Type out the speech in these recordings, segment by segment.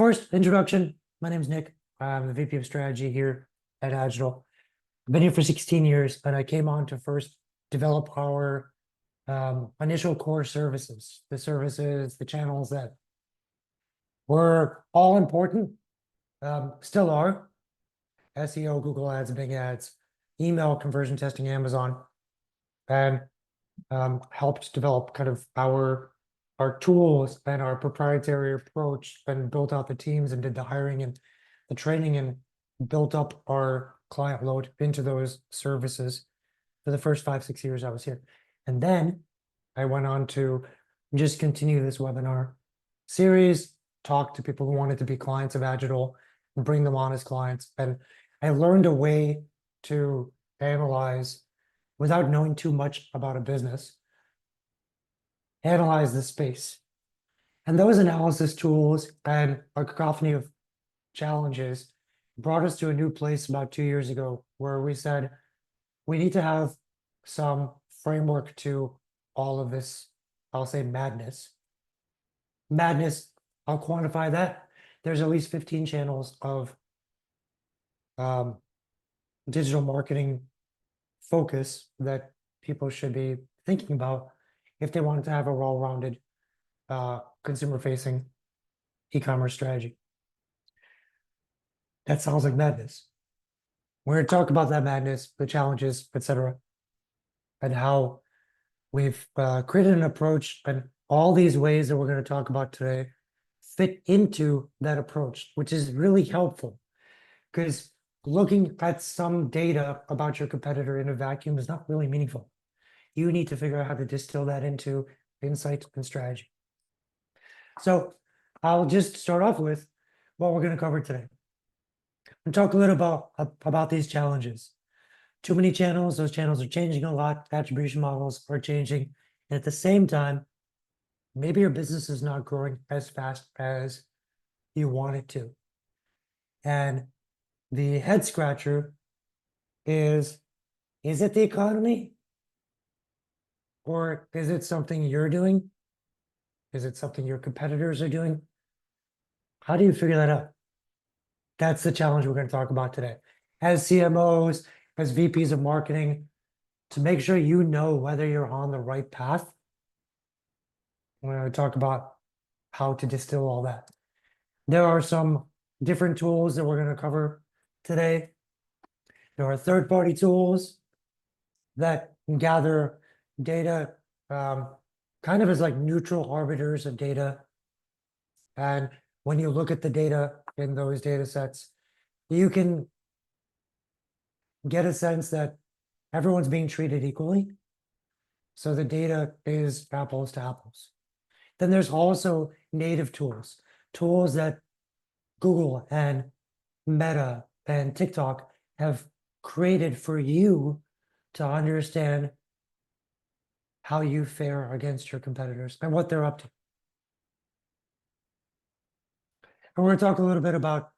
First introduction, my name's Nick. I'm the VP of strategy here at Agital. I've been here for 16 years, and I came on to first develop our initial core services, the channels that were all important, still are: SEO, Google Ads, Bing Ads, email conversion testing, Amazon, and helped develop kind of our tools and our proprietary approach, and built out the teams and did the hiring and the training and built up our client load into those services for the first 5, 6 years I was here. And then I went on to just continue this webinar series, talk to people who wanted to be clients of Agital and bring them on as clients. And I learned a way to analyze, without knowing too much about a business, analyze the space. And those analysis tools and a cacophony of challenges brought us to a new place about 2 years ago, where we said we need to have some framework to all of this, I'll say madness. Madness, I'll quantify that. There's at least 15 channels of digital marketing focus that people should be thinking about if they want to have a well-rounded consumer-facing e-commerce strategy. That sounds like madness. We're going to talk about that madness, the challenges, etc., and how we've created an approach, and all these ways that we're going to talk about today fit into that approach, which is really helpful, because looking at some data about your competitor in a vacuum is not really meaningful. You need to figure out how to distill that into insight and strategy. So I'll just start off with what we're going to cover today. And talk a little about these challenges. Too many channels, those channels are changing a lot, attribution models are changing, and at the same time, maybe your business is not growing as fast as you want it to. And the head scratcher is it the economy? Or is it something you're doing? Is it something your competitors are doing? How do you figure that out? That's the challenge we're going to talk about today. As CMOs, as VPs of marketing, to make sure you know whether you're on the right path, we're going to talk about how to distill all that. There are some different tools that we're going to cover today. There are third-party tools that gather data kind of as like neutral arbiters of data. And when you look at the data in those data sets, you can get a sense that everyone's being treated equally. So the data is apples to apples. Then there's also native tools, tools that Google and Meta and TikTok have created for you to understand how you fare against your competitors and what they're up to. And we're going to talk a little bit about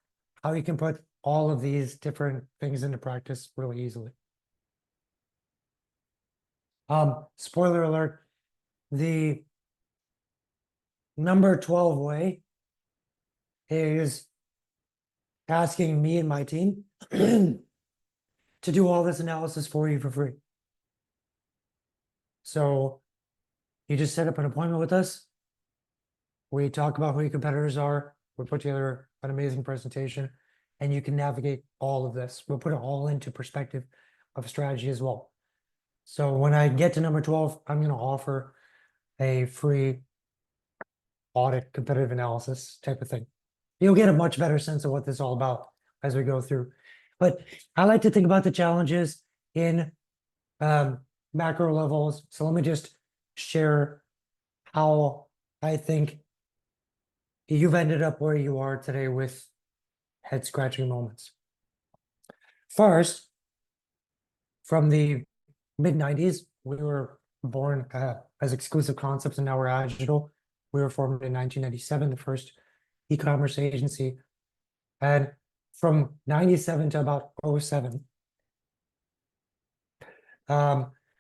how you can put all of these different things into practice really easily. Spoiler alert, the number 12 way is asking me and my team to do all this analysis for you for free. So you just set up an appointment with us. We talk about who your competitors are. We put together an amazing presentation, and you can navigate all of this. We'll put it all into perspective of strategy as well. So when I get to number 12, I'm going to offer a free audit competitive analysis type of thing. You'll get a much better sense of what this is all about as we go through. But I like to think about the challenges in macro levels. So let me just share how I think you've ended up where you are today with head scratching moments. First, from the mid-90s, we were born as exclusive concepts, and now we're Agital. We were formed in 1997, the first e-commerce agency. And from 97 to about 07,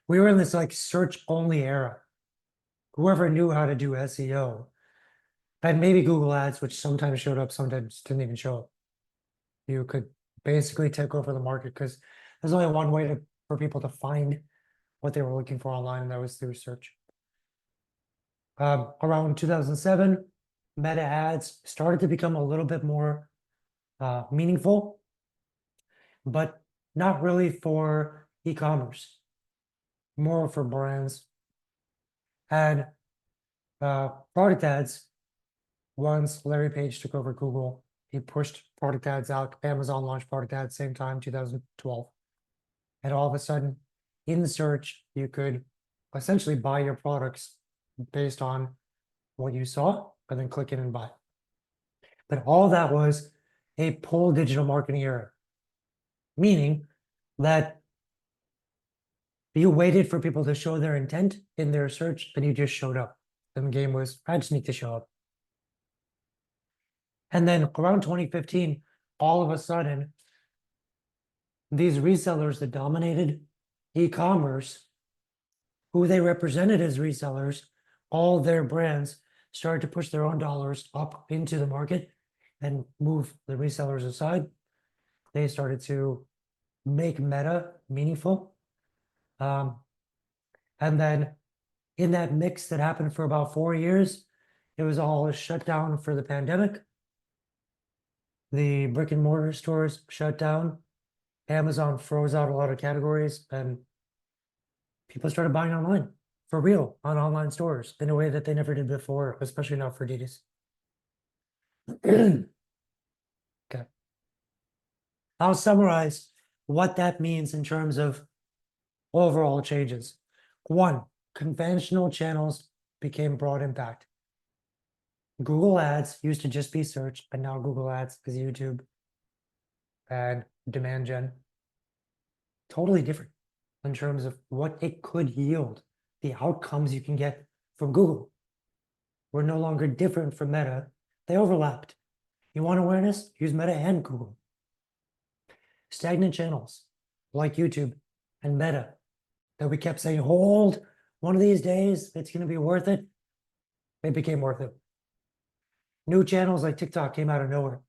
we were in this like search only era. Whoever knew how to do SEO And maybe Google Ads, which sometimes showed up, sometimes didn't even show up. You could basically take over the market because there's only one way for people to find what they were looking for online, and that was through search. Around 2007, meta ads started to become a little bit more meaningful, but not really for e-commerce, more for brands. And product ads, once Larry Page took over Google, he pushed product ads out. Amazon launched product ads same time, 2012. And all of a sudden, in search, you could essentially buy your products based on what you saw and then click in and buy. But all that was a pull digital marketing era, meaning that you waited for people to show their intent in their search and you just showed up. And the game was, I just need to show up. And then around 2015, all of a sudden, these resellers that dominated e-commerce, who they represented as resellers, all their brands started to push their own dollars up into the market and move the resellers aside. They started to make meta meaningful. And then in that mix that happened for about 4 years, it was all shut down for the pandemic. The brick and mortar stores shut down. Amazon froze out a lot of categories, and people started buying online for real on online stores in a way that they never did before, especially not for DDs. Okay. I'll summarize what that means in terms of overall changes. One, conventional channels became broad impact. Google Ads used to just be search, and now Google Ads is YouTube and demand gen. Totally different in terms of what it could yield, the outcomes you can get from Google. We're no longer different from Meta. They overlapped. You want awareness? Use Meta and Google. Stagnant channels like YouTube and Meta that we kept saying, hold, one of these days, it's going to be worth it. It became worth it. New channels like TikTok came out of nowhere.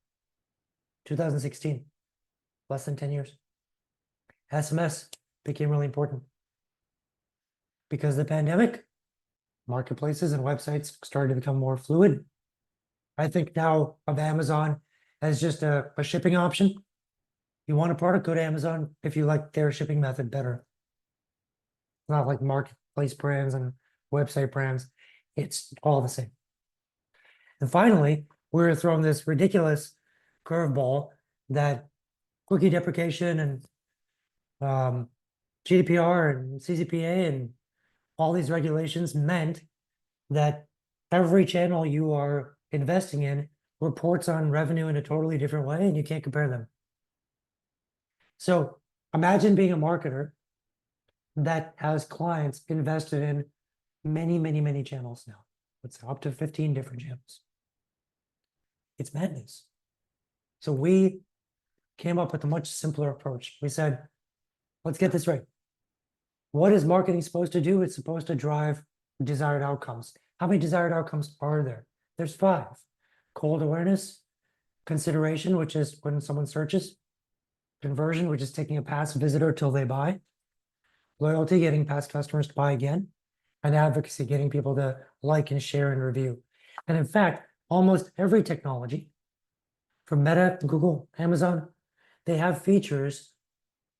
2016, less than 10 years. SMS became really important. Because of the pandemic, marketplaces and websites started to become more fluid. I think now of Amazon as just a shipping option. You want a product, go to Amazon if you like their shipping method better. Not like marketplace brands and website brands. It's all the same. And finally, we were thrown this ridiculous curveball that cookie deprecation and GDPR and CCPA and all these regulations meant that every channel you are investing in reports on revenue in a totally different way, and you can't compare them. So imagine being a marketer that has clients invested in many, many, many channels now. Let's say up to 15 different channels. It's madness. So we came up with a much simpler approach. We said, let's get this right. What is marketing supposed to do? It's supposed to drive desired outcomes. How many desired outcomes are there? There's 5. Cold awareness, consideration, which is when someone searches, conversion, which is taking a past visitor till they buy, loyalty, getting past customers to buy again, and advocacy, getting people to like and share and review. And in fact, almost every technology, from Meta, Google, Amazon, they have features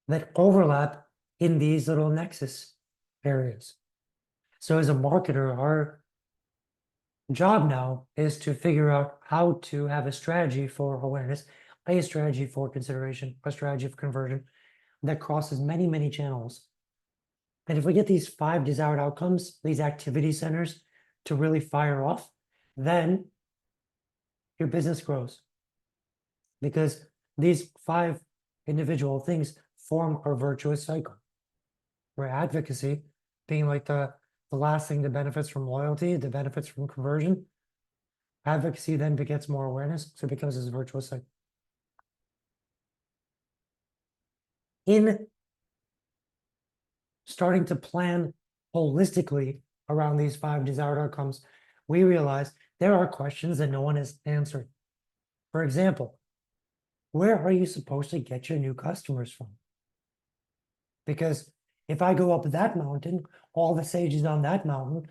that overlap in these little nexus areas. So as a marketer, our job now is to figure out how to have a strategy for awareness, a strategy for consideration, a strategy for conversion that crosses many, many channels. And if we get these 5 desired outcomes, these activity centers to really fire off, then your business grows. Because these 5 individual things form a virtuous cycle. Where advocacy being like the last thing that benefits from loyalty, that benefits from conversion. Advocacy then begets more awareness, so it becomes this virtuous cycle. In starting to plan holistically around these 5 desired outcomes, we realized there are questions that no one has answered. For example, where are you supposed to get your new customers from? Because if I go up that mountain, all the sages on that mountain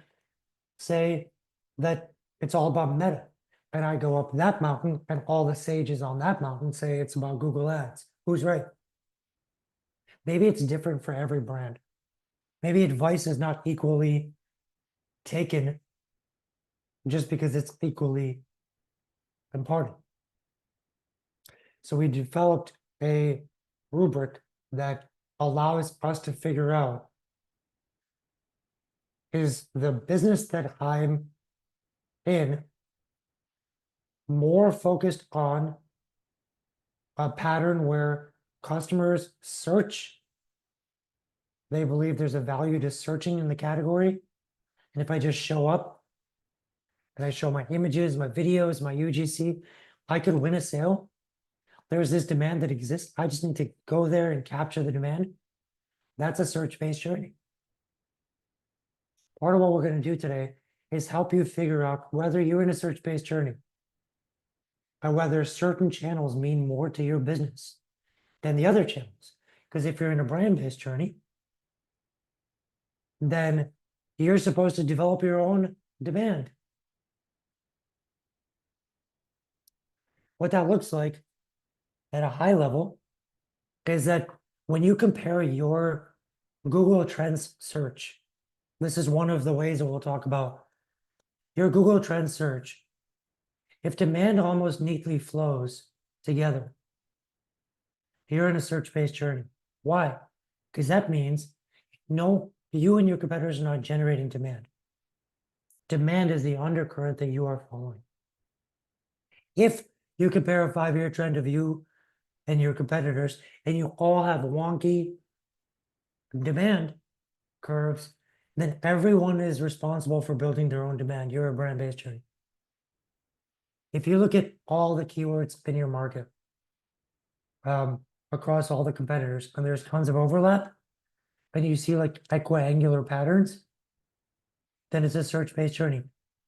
say that it's all about Meta. And I go up that mountain and all the sages on that mountain say it's about Google Ads. Who's right? Maybe it's different for every brand. Maybe advice is not equally taken just because it's equally imparted. So we developed a rubric that allows us to figure out, is the business that I'm in more focused on a pattern where customers search, they believe there's a value to searching in the category. And if I just show up and I show my images, my videos, my UGC, I could win a sale. There's this demand that exists. I just need to go there and capture the demand. That's a search-based journey. Part of what we're going to do today is help you figure out whether you're in a search-based journey and whether certain channels mean more to your business than the other channels. Because if you're in a brand-based journey, then you're supposed to develop your own demand. What that looks like at a high level is that when you compare your Google Trends search, this is one of the ways that we'll talk about your Google Trends search. If demand almost neatly flows together, you're in a search-based journey. Why? Because that means no, you and your competitors are not generating demand. Demand is the undercurrent that you are following. If you compare a 5-year trend of you and your competitors, and you all have wonky demand curves, then everyone is responsible for building their own demand. You're a brand-based journey. If you look at all the keywords in your market, across all the competitors, and there's tons of overlap, and you see like equiangular patterns, then it's a search-based journey.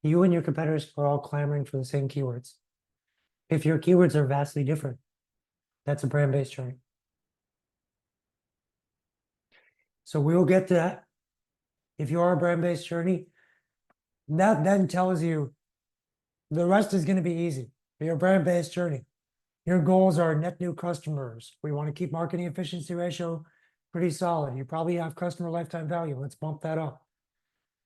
You and your competitors are all clamoring for the same keywords. If your keywords are vastly different, that's a brand-based journey. So we will get to that. If you are a brand-based journey, that then tells you the rest is going to be easy. Your brand-based journey. Your goals are net new customers. We want to keep marketing efficiency ratio pretty solid. You probably have customer lifetime value. Let's bump that up.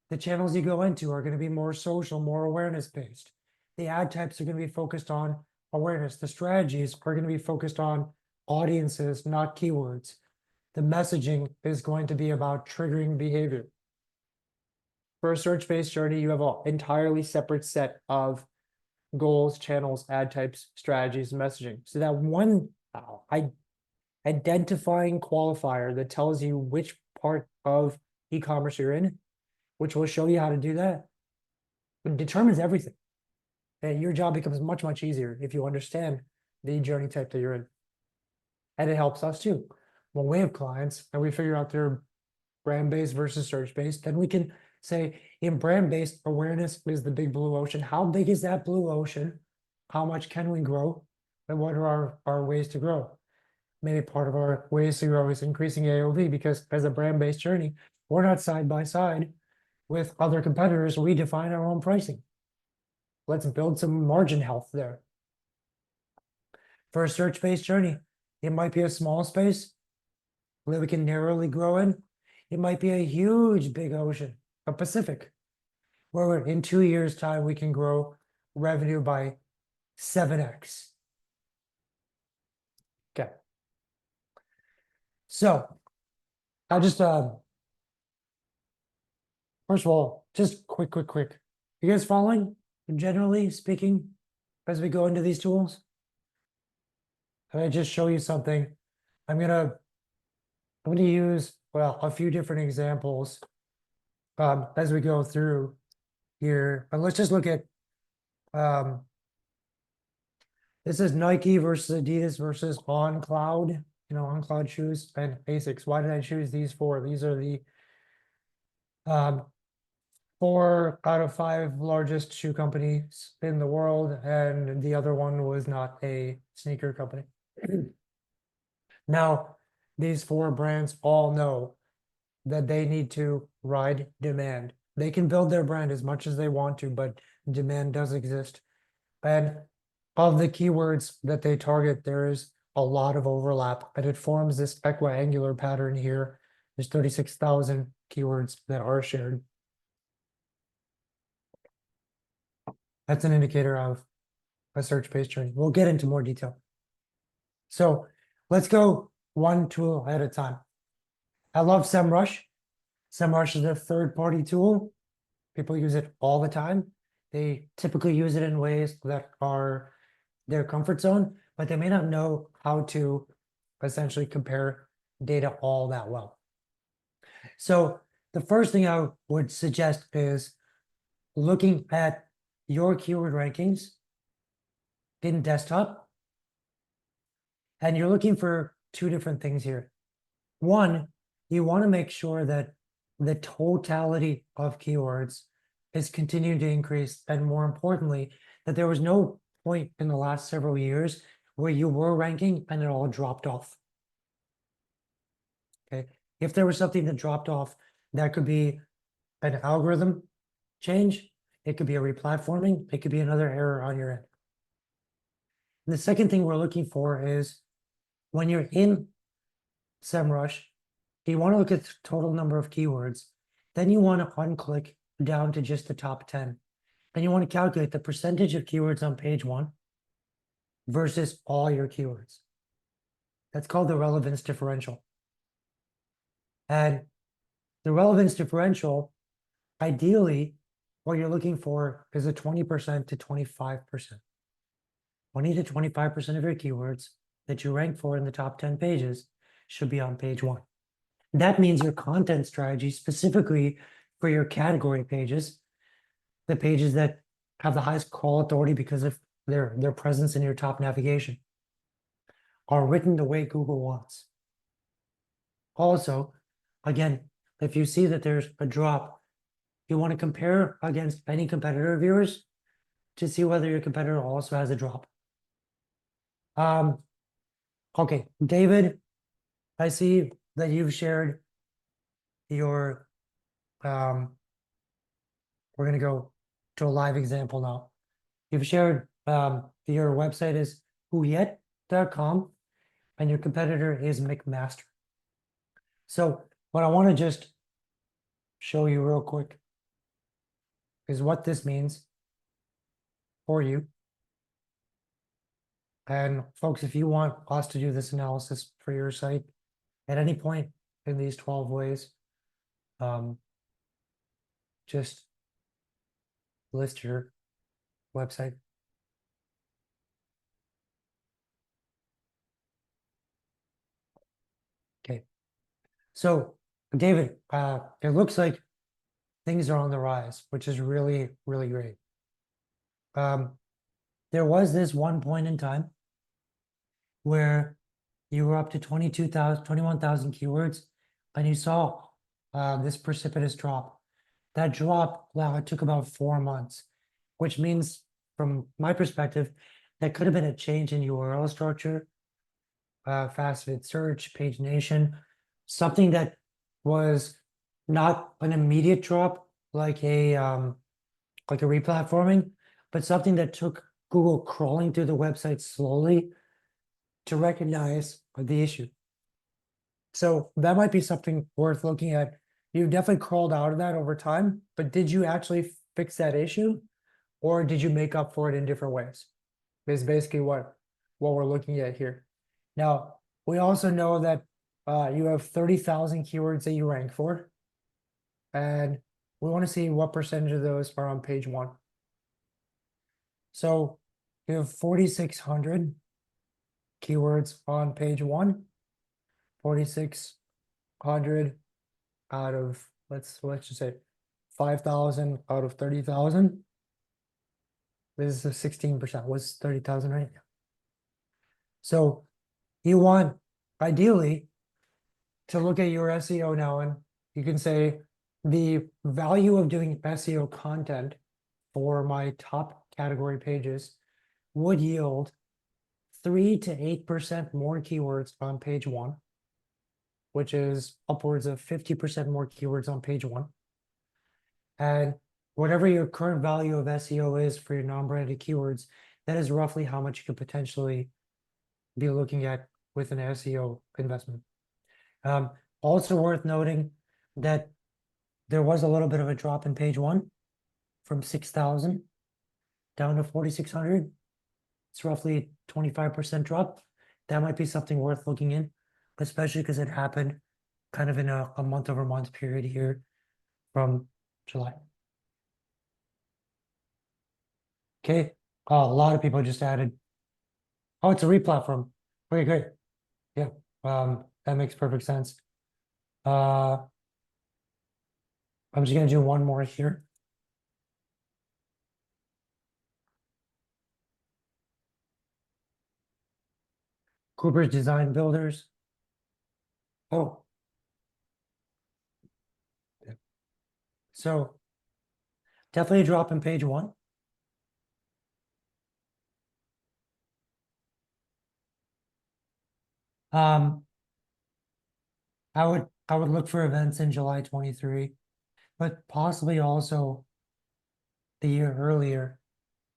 The channels you go into are going to be more social, more awareness-based. The ad types are going to be focused on awareness. The strategies are going to be focused on audiences, not keywords. The messaging is going to be about triggering behavior. For a search-based journey, you have an entirely separate set of goals, channels, ad types, strategies, and messaging. So that one identifying qualifier that tells you which part of e-commerce you're in, which will show you how to do that, it determines everything. And your job becomes much, much easier if you understand the journey type that you're in. And it helps us too. When we have clients and we figure out their brand-based versus search-based, then we can say in brand-based, awareness is the big blue ocean. How big is that blue ocean? How much can we grow? And what are our ways to grow? Maybe part of our ways to grow is increasing AOV, because as a brand-based journey, we're not side by side with other competitors. We define our own pricing. Let's build some margin health there. For a search-based journey, it might be a small space that we can narrowly grow in. It might be a huge, big ocean, a Pacific, where in 2 years' time, we can grow revenue by 7x. Okay. So I just, first of all, just quick. You guys following, generally speaking, as we go into these tools? Can I just show you something? I'm gonna use, well, a few different examples as we go through here. But let's just look at, this is Nike versus Adidas versus On Cloud, On Cloud shoes and ASICs. Why did I choose these four? These are the 4 out of 5 largest shoe companies in the world, and the other one was not a sneaker company. Now, these 4 brands all know that they need to ride demand. They can build their brand as much as they want to, but demand does exist. And of the keywords that they target, there is a lot of overlap, and it forms this equiangular pattern here. There's 36,000 keywords that are shared. That's an indicator of a search page journey. We'll get into more detail. So let's go one tool at a time. I love SEMrush. SEMrush is a third-party tool. People use it all the time. They typically use it in ways that are their comfort zone, but they may not know how to essentially compare data all that well. So the first thing I would suggest is looking at your keyword rankings in desktop, and you're looking for 2 different things here. One, you want to make sure that the totality of keywords is continuing to increase, and more importantly, that there was no point in the last several years where you were ranking and it all dropped off. Okay, if there was something that dropped off, that could be an algorithm change, it could be a replatforming, it could be another error on your end. And the second thing we're looking for is when you're in SEMrush, you want to look at the total number of keywords. Then you want to unclick down to just the top 10. Then you want to calculate the percentage of keywords on page 1 versus all your keywords. That's called the relevance differential. And the relevance differential, ideally, what you're looking for is a 20% to 25%. 20 to 25% of your keywords that you rank for in the top 10 pages should be on page 1. That means your content strategy, specifically for your category pages, the pages that have the highest crawl authority because of their presence in your top navigation, are written the way Google wants. Also, again, if you see that there's a drop, you want to compare against any competitor of yours to see whether your competitor also has a drop. Okay, David, I see that you've shared your, we're going to go to a live example now. You've shared your website is whoyet.com and your competitor is McMaster. So what I want to just show you real quick is what this means for you. And folks, if you want us to do this analysis for your site at any point in these 12 ways, just list your website. Okay. So David, it looks like things are on the rise, which is really, really great. There was this one point in time where you were up to 21,000 keywords, and you saw this precipitous drop. That drop took about 4 months, which means, from my perspective, that could have been a change in URL structure, faceted search, pagination, something that was not an immediate drop like a replatforming, but something that took Google crawling through the website slowly to recognize the issue. So that might be something worth looking at. You definitely crawled out of that over time, but did you actually fix that issue, or did you make up for it in different ways? Is basically what we're looking at here. Now, we also know that you have 30,000 keywords that you rank for, and we want to see what percentage of those are on page 1. So you have 4,600 keywords on page 1, 4,600 out of, let's just say 5,000 out of 30,000. This is 16%, was 30,000, right? So you want, ideally, to look at your SEO now, and you can say, the value of doing SEO content for my top category pages would yield 3 to 8% more keywords on page one, which is upwards of 50% more keywords on page one. And whatever your current value of SEO is for your non-branded keywords, that is roughly how much you could potentially be looking at with an SEO investment. Also worth noting that there was a little bit of a drop in page one from 6,000 down to 4,600. It's roughly 25% drop. That might be something worth looking in, especially because it happened kind of in a month over month period here from July. Okay. Oh, a lot of people just added. Oh, it's a replatform. Okay, great. Yeah. That makes perfect sense. I'm just gonna do one more here. Cooper's Design Builders. Oh. So definitely a drop in page one. I would look for events in July 23, but possibly also the year earlier.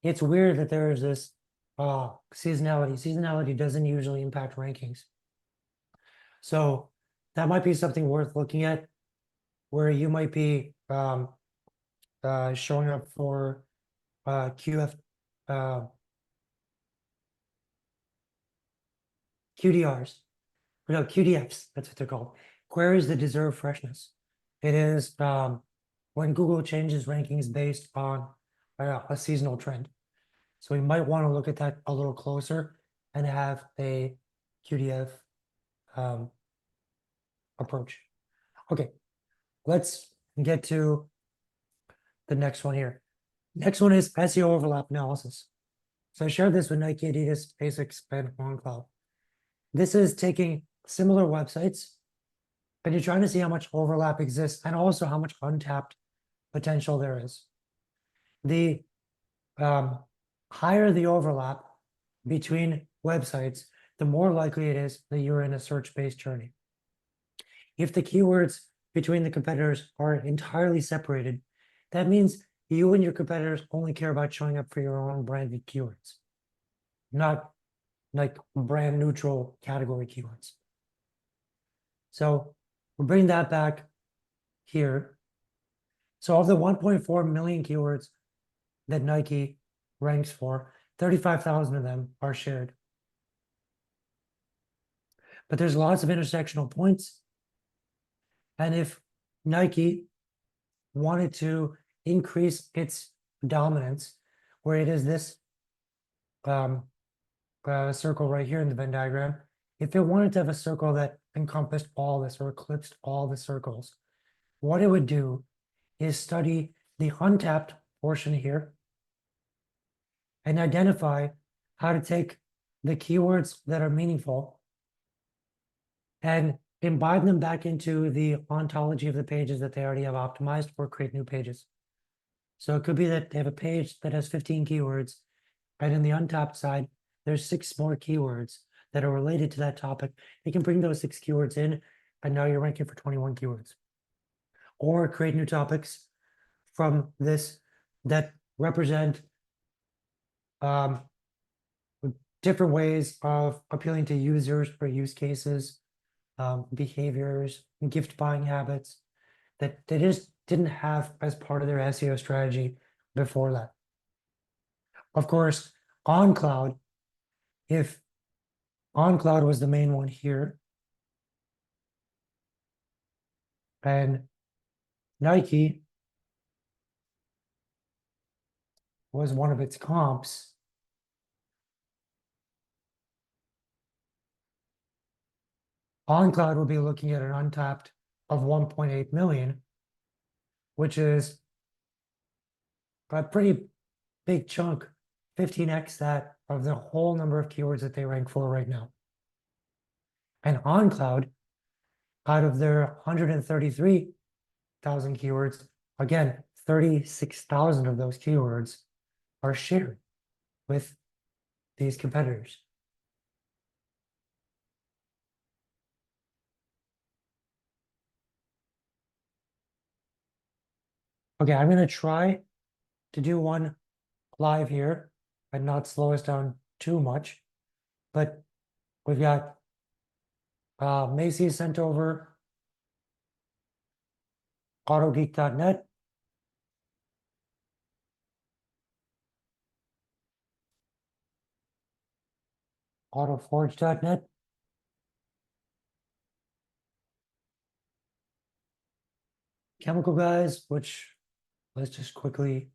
It's weird that there is this seasonality. Seasonality doesn't usually impact rankings. So that might be something worth looking at, where you might be showing up for QF QDRs. No, QDFs, that's what they're called. Queries that deserve freshness. It is when Google changes rankings based on a seasonal trend. So we might want to look at that a little closer and have a QDF approach. Okay, let's get to the next one here. Next one is SEO overlap analysis. So I shared this with Nike, Adidas, Basics, and OnCloud. This is taking similar websites, and you're trying to see how much overlap exists and also how much untapped potential there is. The higher the overlap between websites, the more likely it is that you're in a search-based journey. If the keywords between the competitors are entirely separated, that means you and your competitors only care about showing up for your own branded keywords, not like brand neutral category keywords. So we'll bring that back here. So of the 1.4 million keywords that Nike ranks for, 35,000 of them are shared. But there's lots of intersectional points. And if Nike wanted to increase its dominance, where it is this circle right here in the Venn diagram, if it wanted to have a circle that encompassed all this or eclipsed all the circles, what it would do is study the untapped portion here and identify how to take the keywords that are meaningful and imbibe them back into the ontology of the pages that they already have optimized or create new pages. So it could be that they have a page that has 15 keywords, and in the untapped side, there's 6 more keywords that are related to that topic. You can bring those 6 keywords in, and now you're ranking for 21 keywords. Or create new topics from this that represent different ways of appealing to users or use cases, behaviors, gift buying habits that they just didn't have as part of their SEO strategy before that. Of course, OnCloud, if OnCloud was the main one here, and Nike was one of its comps, OnCloud will be looking at an untapped of 1.8 million, which is a pretty big chunk, 15x that of the whole number of keywords that they rank for right now. And OnCloud, out of their 133 thousand keywords. Again, 36,000 of those keywords are shared with these competitors. Okay, I'm gonna try to do one live here and not slow us down too much. But we've got Macy sent over autogeek.net. Autoforge.net. Chemical Guys, which let's just quickly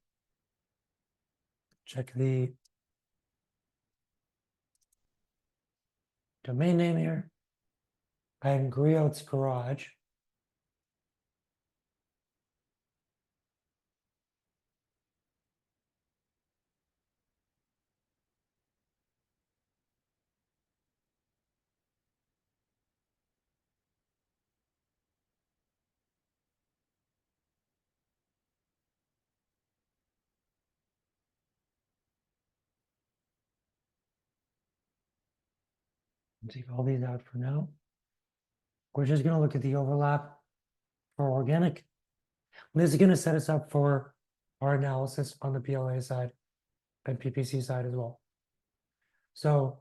check the domain name here. And Griot's Garage. Take all these out for now. We're just going to look at the overlap for organic. This is going to set us up for our analysis on the PLA side and PPC side as well. So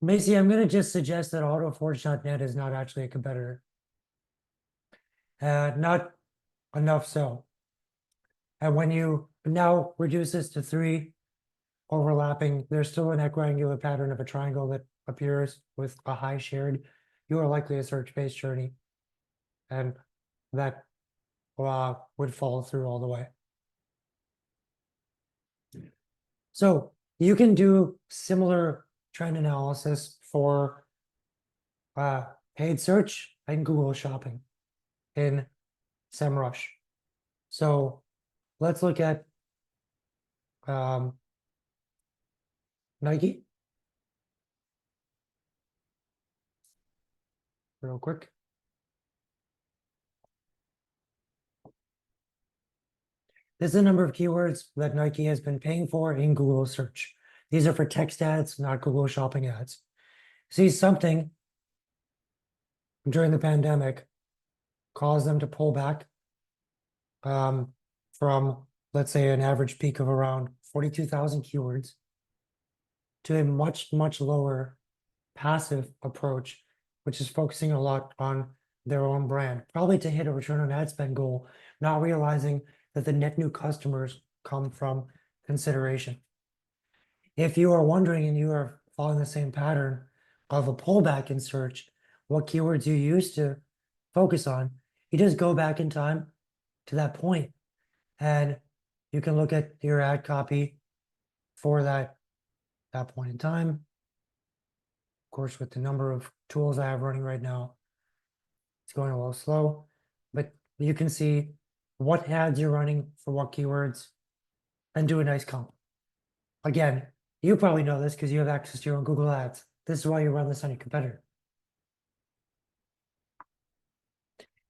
Macy, I'm going to just suggest that autoforge.net is not actually a competitor. Not enough so. And when you now reduce this to 3 overlapping, there's still an equiangular pattern of a triangle that appears with a high shared. You are likely a search-based journey, and that would follow through all the way. So you can do similar trend analysis for paid search and Google Shopping in SEMrush. So let's look at Nike real quick. This is the number of keywords that Nike has been paying for in Google search. These are for text ads, not Google Shopping ads. See, something during the pandemic caused them to pull back from, let's say, an average peak of around 42,000 keywords to a much, much lower passive approach, which is focusing a lot on their own brand, probably to hit a return on ad spend goal, not realizing that the net new customers come from consideration. If you are wondering and you are following the same pattern of a pullback in search, what keywords you used to focus on, you just go back in time to that point and you can look at your ad copy for that point in time. Of course, with the number of tools I have running right now, it's going a little slow, but you can see what ads you're running for what keywords and do a nice comp. Again, you probably know this because you have access to your own Google Ads. This is why you run this on your competitor.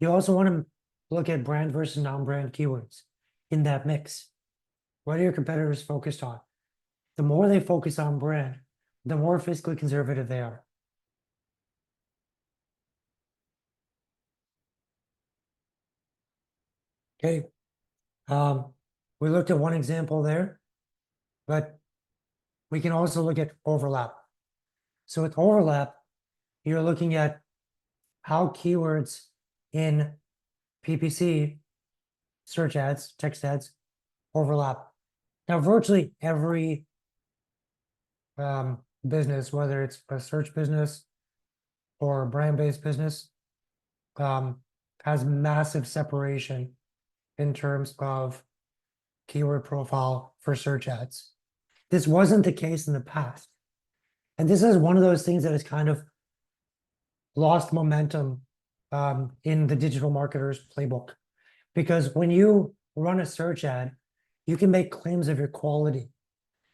You also want to look at brand versus non-brand keywords in that mix. What are your competitors focused on? The more they focus on brand, the more fiscally conservative they are. Okay. We looked at one example there, but we can also look at overlap. So with overlap, you're looking at how keywords in PPC, search ads, text ads, overlap. Now, virtually every business, whether it's a search business or a brand-based business, has massive separation in terms of keyword profile for search ads. This wasn't the case in the past. And this is one of those things that has kind of lost momentum in the digital marketer's playbook. Because when you run a search ad, you can make claims of your quality.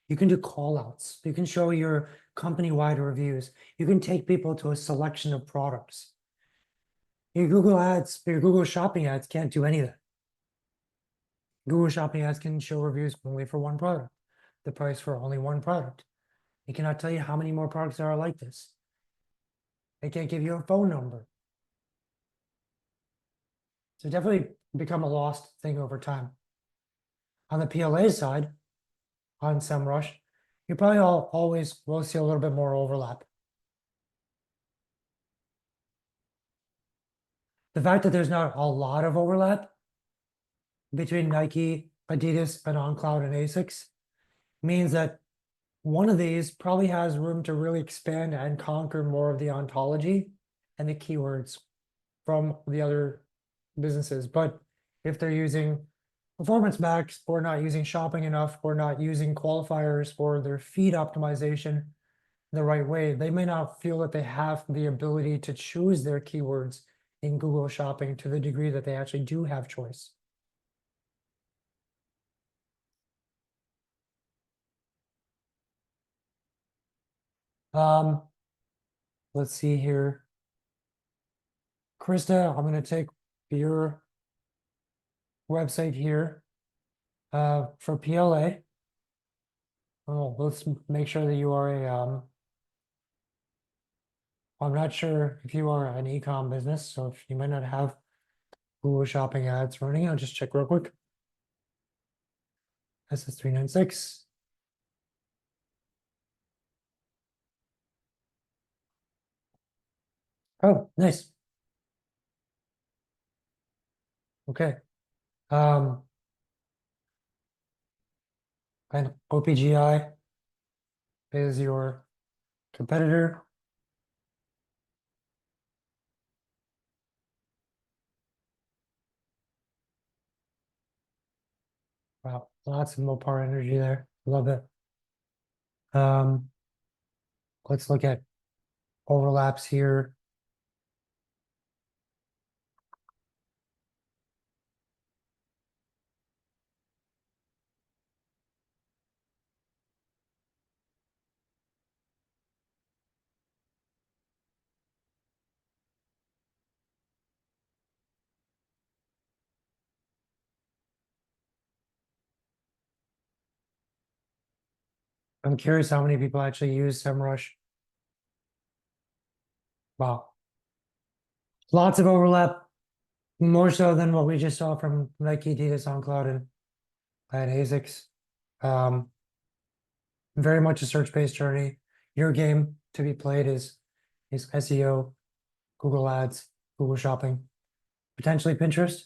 You can do call outs. You can show your company-wide reviews. You can take people to a selection of products. Your Google ads, your Google shopping ads can't do any of that. Google shopping ads can show reviews only for one product, the price for only one product. It cannot tell you how many more products there are like this. It can't give you a phone number. So definitely become a lost thing over time. On the PLA side, on SEMrush, you probably always will see a little bit more overlap. The fact that there's not a lot of overlap between Nike, Adidas, and OnCloud and ASICS means that one of these probably has room to really expand and conquer more of the ontology and the keywords from the other businesses. But if they're using Performance Max or not using shopping enough or not using qualifiers or their feed optimization the right way, they may not feel that they have the ability to choose their keywords in Google Shopping to the degree that they actually do have choice. Um, let's see here. Krista, I'm going to take your website here for PLA. Oh, let's make sure that you are I'm not sure if you are an e-com business, so if you might not have Google Shopping ads running, I'll just check real quick. SS396. Oh, nice. Okay. And OPGI is your competitor. Wow, lots of Mopar energy there. Love it. Let's look at overlaps here. I'm curious how many people actually use SEMrush. Wow. Lots of overlap, more so than what we just saw from Nike, Adidas, OnCloud, and ASICS. Very much a search-based journey. Your game to be played is SEO, Google Ads, Google Shopping, potentially Pinterest,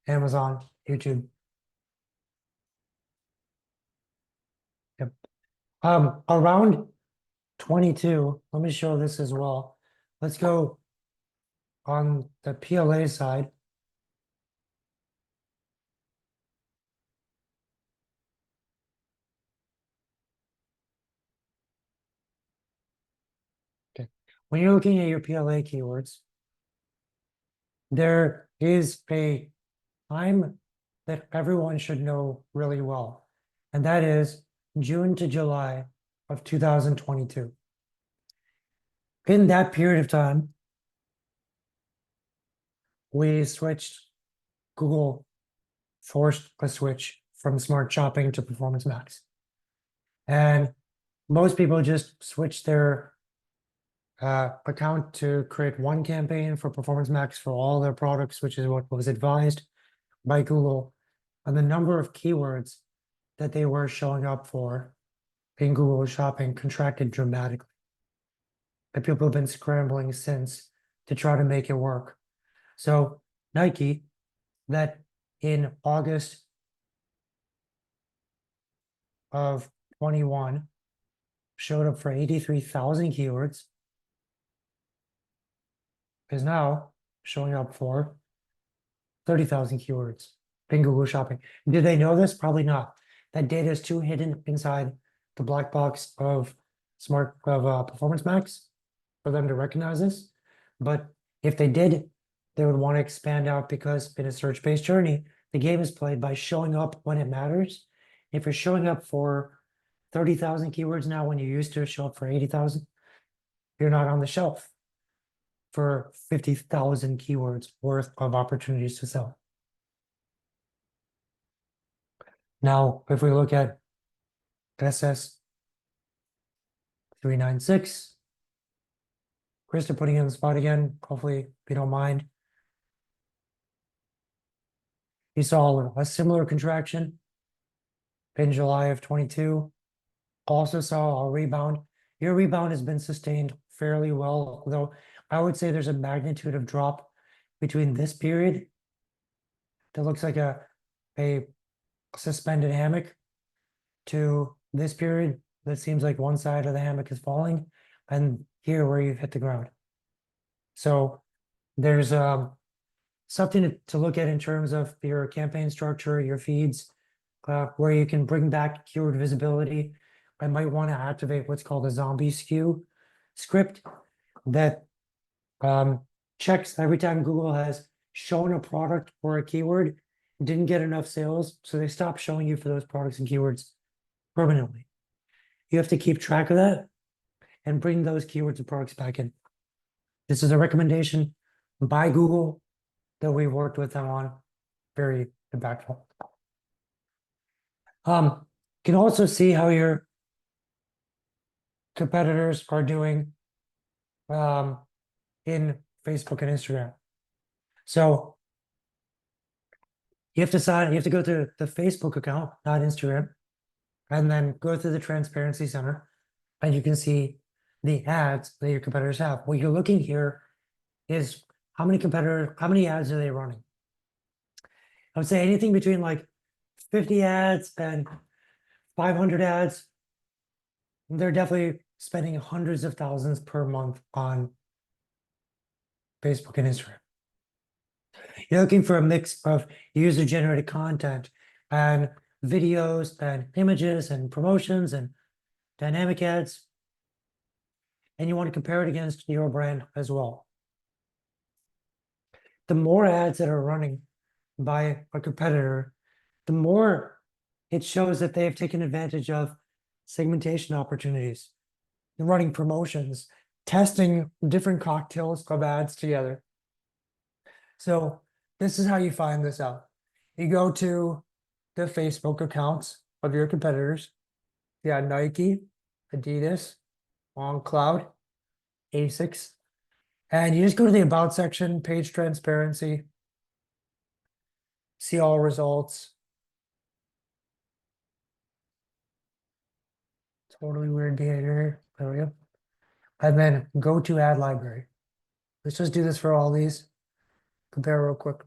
Amazon, YouTube. Yep. Around 22, let me show this as well. Let's go on the PLA side. Okay. When you're looking at your PLA keywords, there is a time that everyone should know really well, and that is June to July of 2022. In that period of time, we switched, Google forced a switch from Smart Shopping to Performance Max. And most people just switched their account to create one campaign for Performance Max for all their products, which is what was advised by Google. And the number of keywords that they were showing up for in Google Shopping contracted dramatically. And people have been scrambling since to try to make it work. So Nike, that in August of 21 showed up for 83,000 keywords, is now showing up for 30,000 keywords in Google Shopping. Did they know this? Probably not. That data is too hidden inside the black box of Performance Max for them to recognize this. But If they did, they would want to expand out because in a search-based journey, the game is played by showing up when it matters. If you're showing up for 30,000 keywords now when you used to show up for 80,000, you're not on the shelf for 50,000 keywords worth of opportunities to sell. Now, if we look at SS 396, Krista putting in the spot again, hopefully if you don't mind. You saw a similar contraction in July of 22. Also saw a rebound. Your rebound has been sustained fairly well, though I would say there's a magnitude of drop between this period that looks like a suspended hammock to this period that seems like one side of the hammock is falling, and here where you've hit the ground. So there's something to look at in terms of your campaign structure, your feeds, where you can bring back keyword visibility. I might want to activate what's called a zombie skew script that checks every time Google has shown a product or a keyword, didn't get enough sales, so they stop showing you for those products and keywords permanently. You have to keep track of that and bring those keywords and products back in. This is a recommendation by Google that we worked with them on. Very impactful. You can also see how your competitors are doing in Facebook and Instagram. So you have to go to the Facebook account, not Instagram, and then go through the transparency center, and you can see the ads that your competitors have. What you're looking here is how many ads are they running? I would say anything between like 50 ads and 500 ads. They're definitely spending hundreds of thousands per month on Facebook and Instagram. You're looking for a mix of user-generated content and videos and images and promotions and dynamic ads. And you want to compare it against your brand as well. The more ads that are running by a competitor, the more it shows that they have taken advantage of segmentation opportunities. They're running promotions, testing different cocktails of ads together. So this is how you find this out. You go to the Facebook accounts of your competitors. Yeah, Nike, Adidas, OnCloud, Asics. And you just go to the About section, page transparency, see all results. Totally weird behavior. There we go. And then go to ad library. Let's just do this for all these. Compare real quick.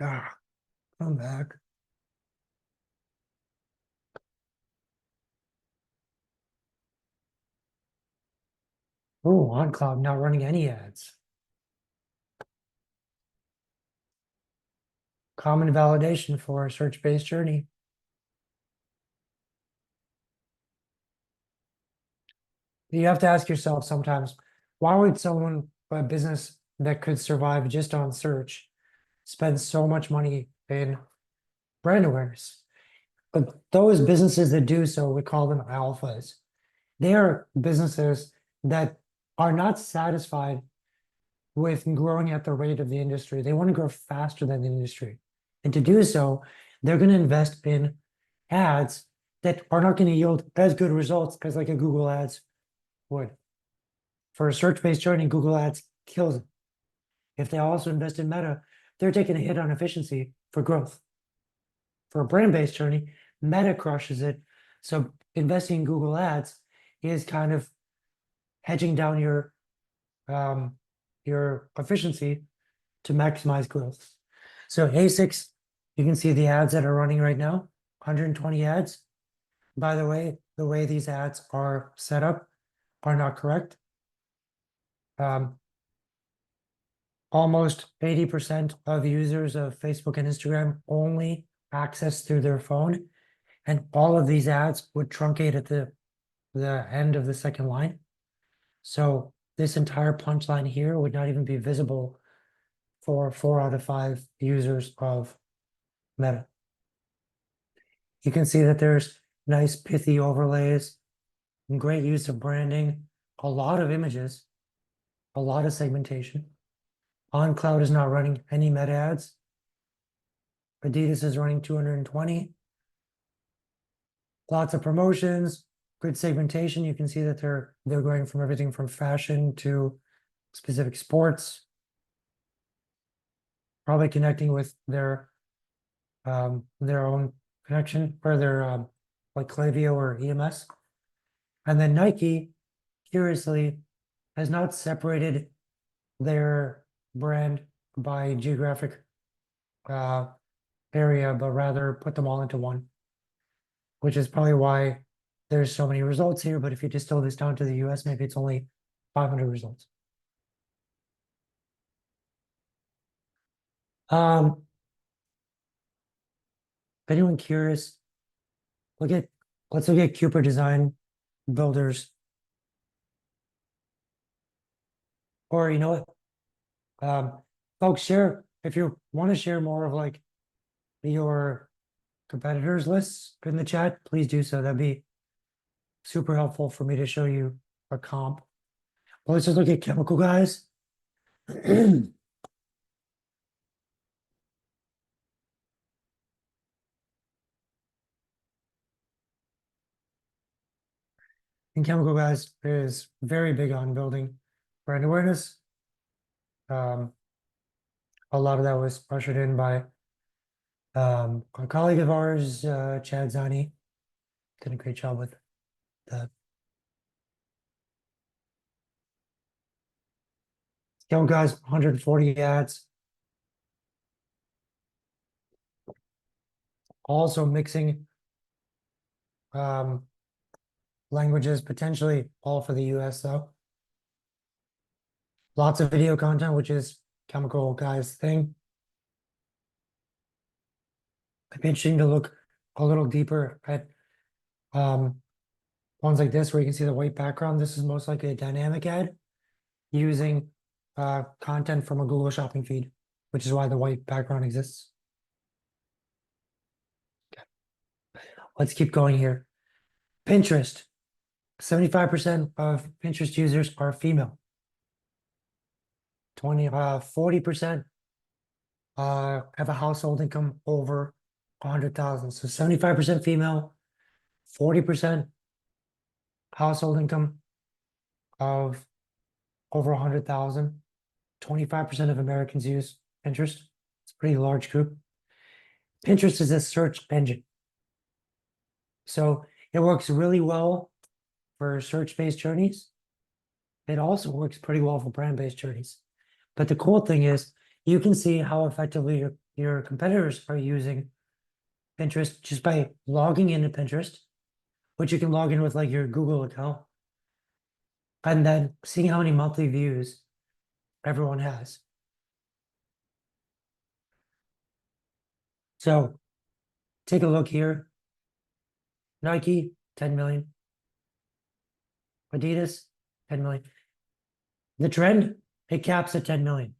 Ah, come back. Oh, OnCloud not running any ads. Common validation for a search-based journey. You have to ask yourself sometimes, why would a business that could survive just on search, spend so much money in brand awareness? But those businesses that do so, we call them alphas. They are businesses that are not satisfied with growing at the rate of the industry. They want to grow faster than the industry. And to do so, they're going to invest in ads that are not going to yield as good results as like a Google Ads would. For a search-based journey, Google Ads kills it. If they also invest in Meta, they're taking a hit on efficiency for growth. For a brand-based journey, Meta crushes it. So investing in Google Ads is kind of hedging down your efficiency to maximize growth. So Asics, you can see the ads that are running right now, 120 ads. By the way these ads are set up are not correct. Almost 80% of users of Facebook and Instagram only access through their phone, and all of these ads would truncate at the the end of the second line. So this entire punchline here would not even be visible for 4 out of 5 users of Meta. You can see that there's nice pithy overlays, great use of branding, a lot of images, a lot of segmentation. OnCloud is not running any Meta ads. Adidas is running 220. Lots of promotions, good segmentation. You can see that they're going from everything from fashion to specific sports, probably connecting with their own connection or their like Klaviyo or EMS. And then Nike, curiously, has not separated their brand by geographic area, but rather put them all into one, which is probably why there's so many results here. But if you distill this down to the US, maybe it's only 500 results. If anyone curious, let's look at Cooper Design Builders. Or you know what? Folks, share if you want to share more of like your competitors lists in the chat, please do so. That'd be super helpful for me to show you a comp. Well, let's just look at chemical guys. And chemical guys is very big on building brand awareness. A lot of that was ushered in by a colleague of ours, Chad Zani, did a great job with that. Young guys, 140 ads. Also mixing languages, potentially all for the US though. Lots of video content, which is chemical guys thing. It'd be interesting to look a little deeper at ones like this where you can see the white background. This is most likely a dynamic ad using content from a Google shopping feed, which is why the white background exists. Okay. Let's keep going here. Pinterest. 75% of Pinterest users are female. 40% have a household income over 100,000. So 75% female, 40% household income of over 100,000. 25% of Americans use Pinterest. It's a pretty large group. Pinterest is a search engine. So it works really well for search-based journeys. It also works pretty well for brand-based journeys. But the cool thing is you can see how effectively your competitors are using Pinterest just by logging into Pinterest, which you can log in with like your Google account, and then seeing how many monthly views everyone has. So take a look here. Nike, 10 million. Adidas, 10 million. The trend, it caps at 10 million.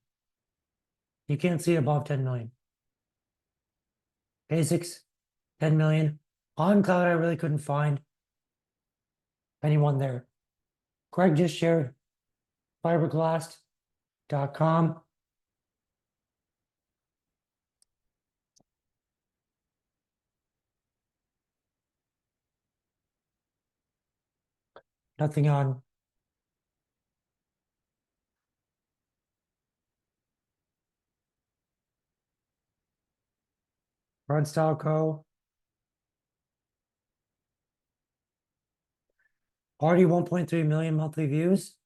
You can't see above 10 million. Basics, 10 million. On cloud, I really couldn't find anyone there. Craig just shared fiberglass.com. Nothing on Run Style Co. Already 1.3 million monthly views.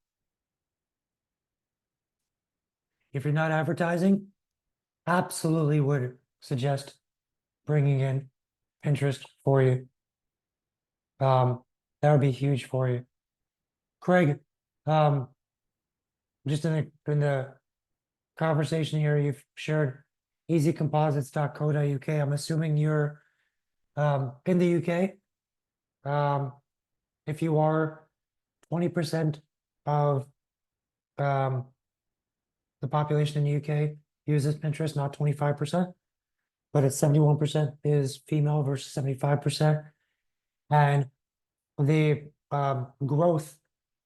If you're not advertising, absolutely would suggest bringing in Pinterest for you. That would be huge for you. Craig, just in the conversation here, you've shared easycomposites.co.uk. I'm assuming you're in the UK. if you are 20% of the population in the UK uses Pinterest, not 25%, but it's 71% is female versus 75%. And the growth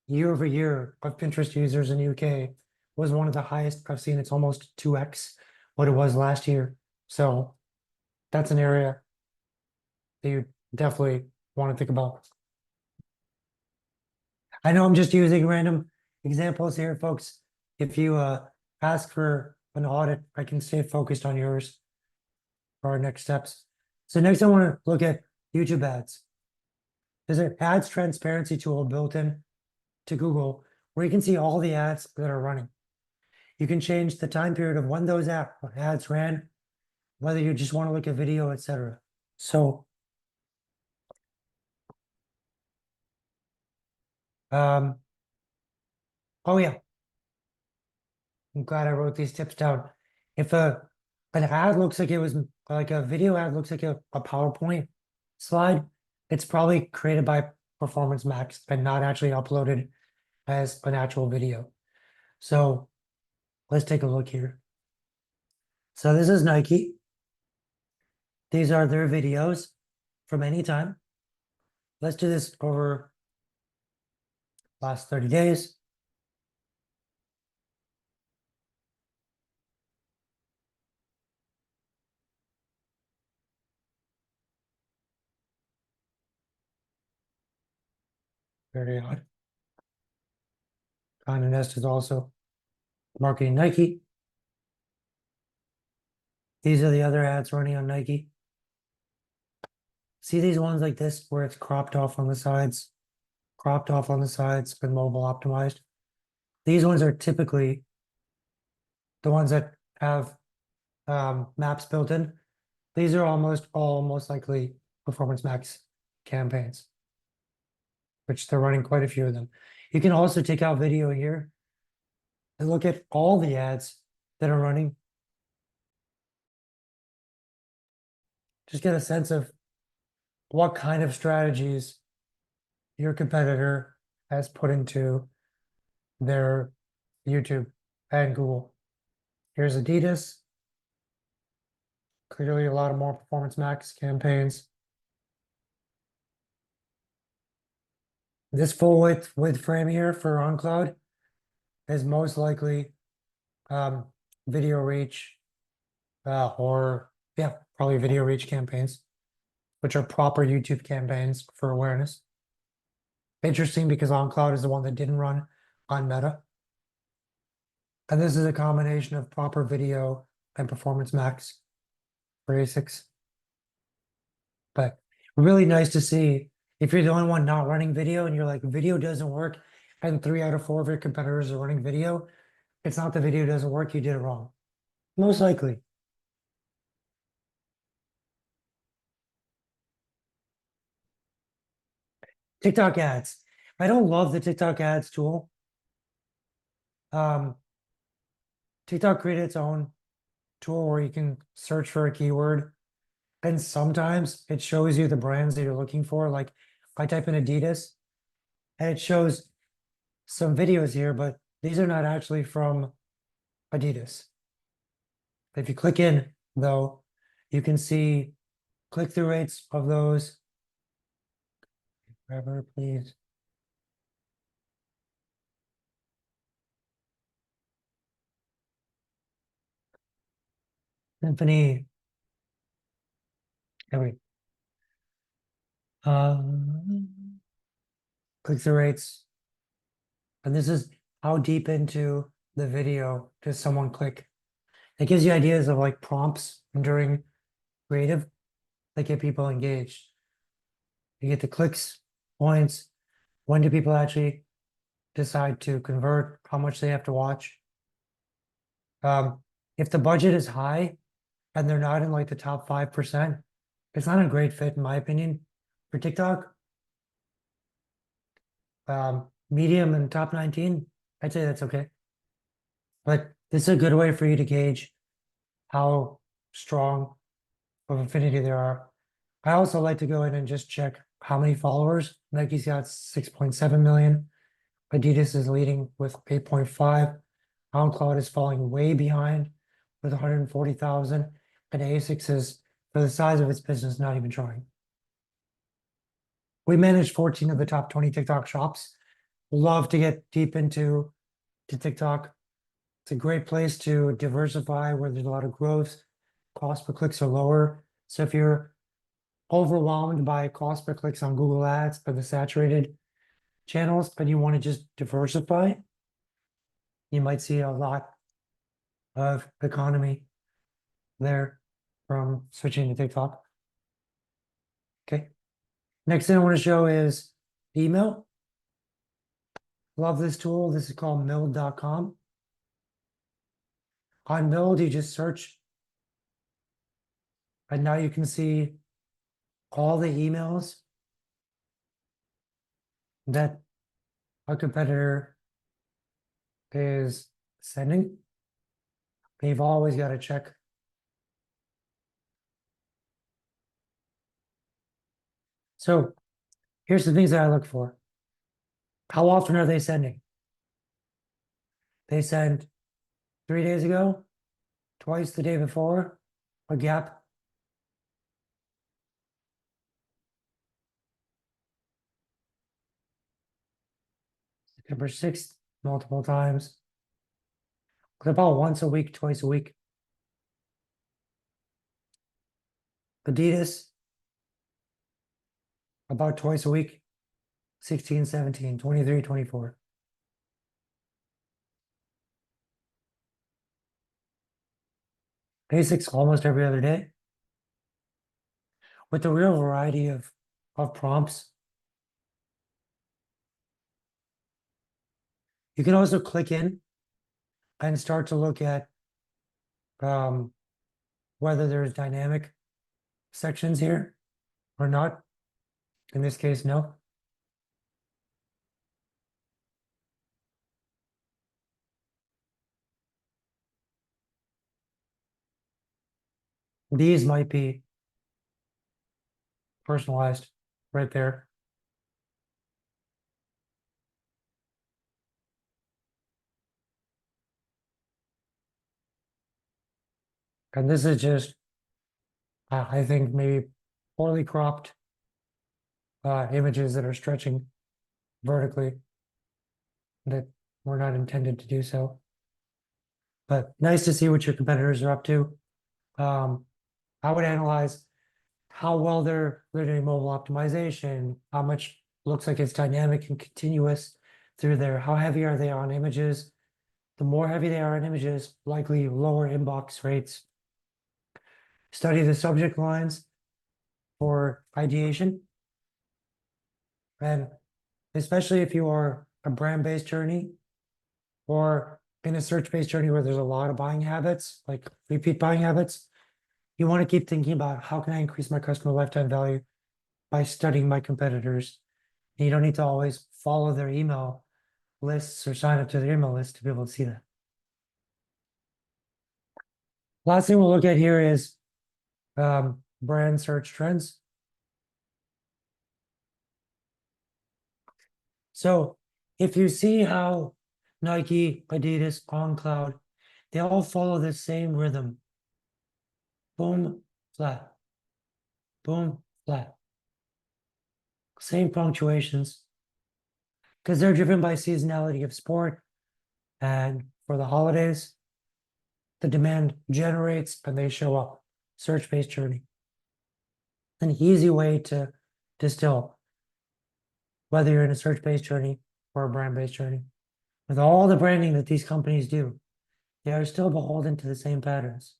year over year of Pinterest users in the UK was one of the highest I've seen. It's almost 2x what it was last year. So that's an area that you definitely want to think about. I know I'm just using random examples here, folks. If you ask for an audit, I can stay focused on yours for our next steps. So next I want to look at YouTube ads. There's an ads transparency tool built in to Google where you can see all the ads that are running. You can change the time period of when those ads ran, whether you just want to look at video, etc. So oh yeah, I'm glad I wrote these tips down. If an ad looks like it was like a video ad looks like a PowerPoint slide, it's probably created by Performance Max and not actually uploaded as an actual video. So let's take a look here. So this is Nike. These are their videos from any time. Let's do this over last 30 days. Very odd. Condé Nast is also marketing Nike. These are the other ads running on Nike. See these ones like this where it's cropped off on the sides, and mobile optimized. These ones are typically the ones that have maps built in. These are almost all most likely Performance Max campaigns, which they're running quite a few of them. You can also take out video here and look at all the ads that are running. Just get a sense of what kind of strategies your competitor has put into their YouTube and Google. Here's Adidas. Clearly a lot of more Performance Max campaigns. This full width frame here for OnCloud is most likely video reach or yeah, probably video reach campaigns, which are proper YouTube campaigns for awareness. Interesting because OnCloud is the one that didn't run on Meta. And this is a combination of proper video and Performance Max for ASICs. But really nice to see if you're the only one not running video and you're like, video doesn't work, and 3 out of 4 of your competitors are running video, it's not the video doesn't work, you did it wrong. Most likely. TikTok ads. I don't love the TikTok ads tool. TikTok created its own tool where you can search for a keyword, and sometimes it shows you the brands that you're looking for. Like I type in Adidas and it shows some videos here, but these are not actually from Adidas. If you click in though, you can see click-through rates of those. Forever, please. Symphony. There we click-through rates. And this is how deep into the video does someone click. It gives you ideas of like prompts during creative that get people engaged. You get the clicks, points, when do people actually decide to convert, how much they have to watch. If the budget is high and they're not in like the top 5%, it's not a great fit in my opinion for TikTok. Medium and top 19, I'd say that's okay. But this is a good way for you to gauge how strong of affinity there are. I also like to go in and just check how many followers? Nike's got 6.7 million. Adidas is leading with 8.5. OnCloud is falling way behind with 140,000. And ASICS is, for the size of its business, not even trying. We manage 14 of the top 20 TikTok shops. Love to get deep into TikTok. It's a great place to diversify where there's a lot of growth. Cost per clicks are lower. So if you're overwhelmed by cost per clicks on Google Ads by the saturated channels, but you want to just diversify, you might see a lot of economy there from switching to TikTok. Okay. Next thing I want to show is email. Love this tool. This is called Mild.com. On Mild, you just search, and now you can see all the emails that a competitor is sending. You've always got to check. So here's the things that I look for. How often are they sending? They sent 3 days ago, twice the day before, a gap. September 6th, multiple times. About once a week, twice a week. Adidas, about twice a week, 16, 17, 23, 24. Basics almost every other day. With a real variety of prompts. You can also click in and start to look at whether there's dynamic sections here or not. In this case, no. These might be personalized right there. And this is just, I think, maybe poorly cropped images that are stretching vertically that were not intended to do so. But nice to see what your competitors are up to. I would analyze how well they're doing mobile optimization, how much looks like it's dynamic and continuous through there, how heavy are they on images. The more heavy they are on images, likely lower inbox rates. Study the subject lines for ideation. And especially if you are a brand-based journey or in a search-based journey where there's a lot of buying habits, like repeat buying habits, you want to keep thinking about how can I increase my customer lifetime value by studying my competitors. And you don't need to always follow their email lists or sign up to their email list to be able to see that. Last thing we'll look at here is brand search trends. So if you see how Nike, Adidas, OnCloud, they all follow the same rhythm. Boom, flat. Boom, flat. Same punctuations. Because they're driven by seasonality of sport. And for the holidays, the demand generates and they show up. Search-based journey. An easy way to distill whether you're in a search-based journey or a brand-based journey. With all the branding that these companies do, they are still beholden to the same patterns.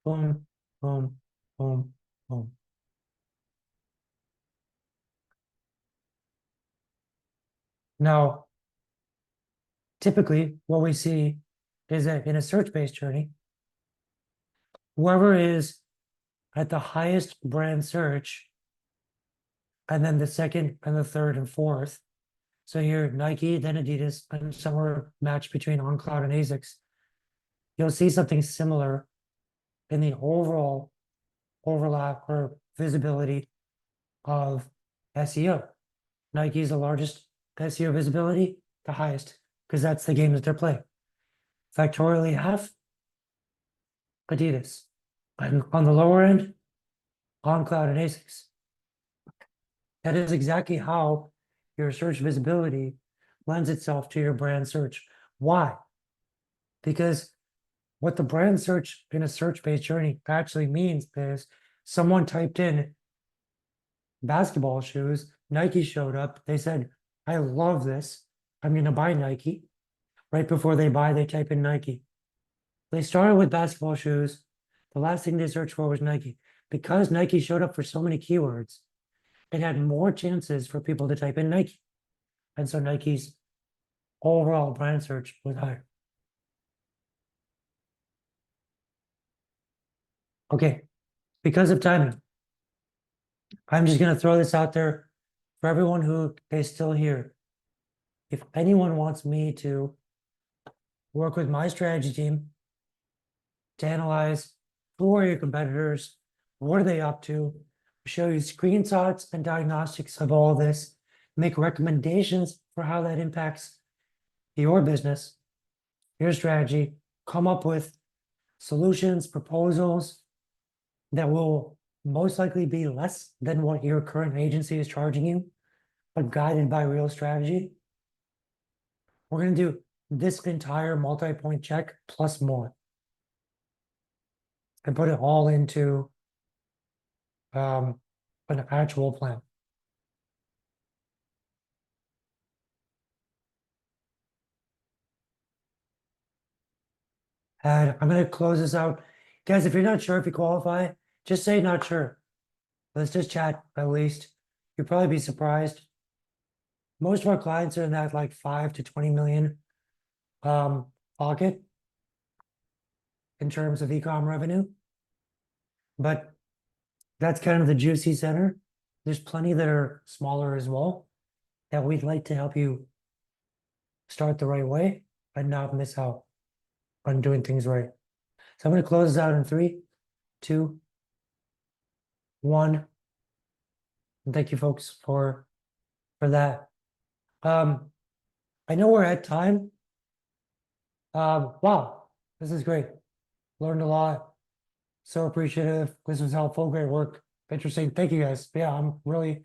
Boom, boom, boom, boom. Now, typically what we see is that in a search-based journey, whoever is at the highest brand search, and then the second and the third and fourth. So here, Nike, then Adidas, and somewhere matched between OnCloud and ASICS. You'll see something similar in the overall overlap or visibility of SEO. Nike is the largest SEO visibility, the highest, because that's the game that they're playing. Factorially half, Adidas. And on the lower end, on cloud and ASICs. That is exactly how your search visibility lends itself to your brand search. Why? Because what the brand search in a search-based journey actually means is someone typed in basketball shoes, Nike showed up, they said, I love this, I'm going to buy Nike. Right before they buy, they type in Nike. They started with basketball shoes. The last thing they searched for was Nike. Because Nike showed up for so many keywords, it had more chances for people to type in Nike. And so Nike's overall brand search was higher. Okay, because of timing, I'm just going to throw this out there for everyone who is still here. If anyone wants me to work with my strategy team to analyze who are your competitors, what are they up to, show you screenshots and diagnostics of all this, make recommendations for how that impacts your business, your strategy, come up with solutions, proposals that will most likely be less than what your current agency is charging you, but guided by real strategy. We're going to do this entire multi-point check plus more and put it all into an actual plan. And I'm going to close this out. Guys, if you're not sure if you qualify, just say not sure. Let's just chat at least. You'll probably be surprised. Most of our clients are in that like 5 to 20 million pocket in terms of e-com revenue. But that's kind of the juicy center. There's plenty that are smaller as well that we'd like to help you start the right way and not miss out on doing things right. So I'm going to close this out in 3, 2, 1. And thank you folks for that. I know we're at time. Wow, this is great. Learned a lot. So appreciative. This was helpful. Great work. Interesting. Thank you guys. Yeah, I'm really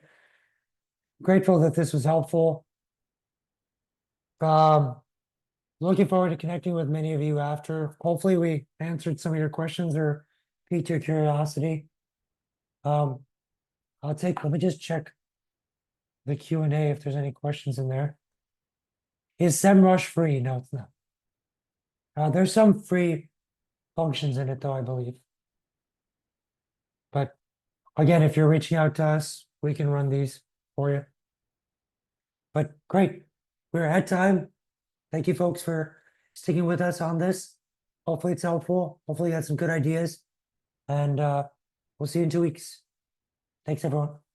grateful that this was helpful. Looking forward to connecting with many of you after. Hopefully we answered some of your questions or piqued your curiosity. Let me just check the Q&A if there's any questions in there. Is SEMrush free? No, it's not. There's some free functions in it though, I believe. But again, if you're reaching out to us, we can run these for you. But great. We're at time. Thank you folks for sticking with us on this. Hopefully it's helpful. Hopefully you got some good ideas. And we'll see you in 2 weeks. Thanks, everyone.